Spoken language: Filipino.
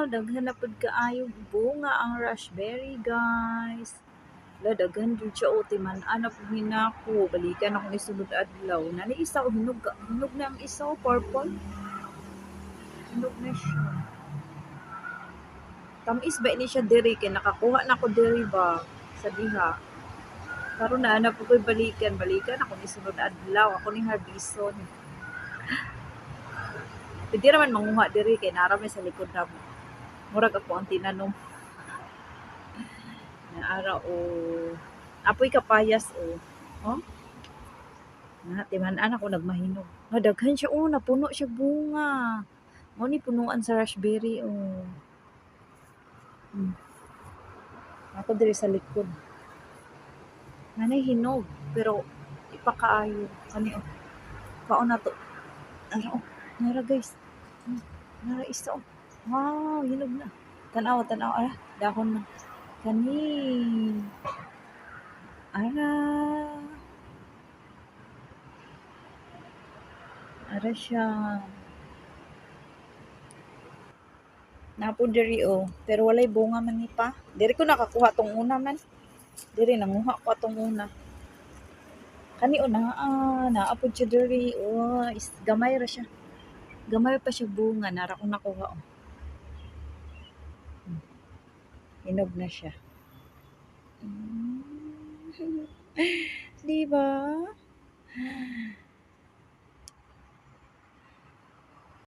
Wow, daghan na pud kaayo bunga ang raspberry, guys. La daghan jud siya o timan-an na pud hinako. Balikan ako ni sulod adlaw. Nani isa o hinog na ang isa o purple. Hinog na siya. Tamis ba ini siya diri kay nakakuha na ko diri ba sa diha. Karon na po ko'y balikan ako ni sulod adlaw. Ako ni harbison. Pwede naman manguha diri kay nara may sa likod na mo. Murag ako ang tinanom. Na ara o apoy kapayas o. Oh? Na timan-an ako nagmahinog. Daghan siya o napuno siya bunga. Mo ni punuan sa raspberry o. Ako diri sa likod. Nanay hinog pero ipakaayo kani o. Kaon na to. Ara o. Nara guys. Nara isa o. Wow, hinog na. Tanaw ara dahon na. Kani. Ara. Ara siya. Napo diri o. Pero walay bunga man ni pa. Diri ko nakakuha tong una man. Diri nanguha ko atong una. Kani o naapod siya diri. Oh, gamay ra siya. Gamay pa siya bunga. Nara ko nakuha o. Hinog na siya. Diba?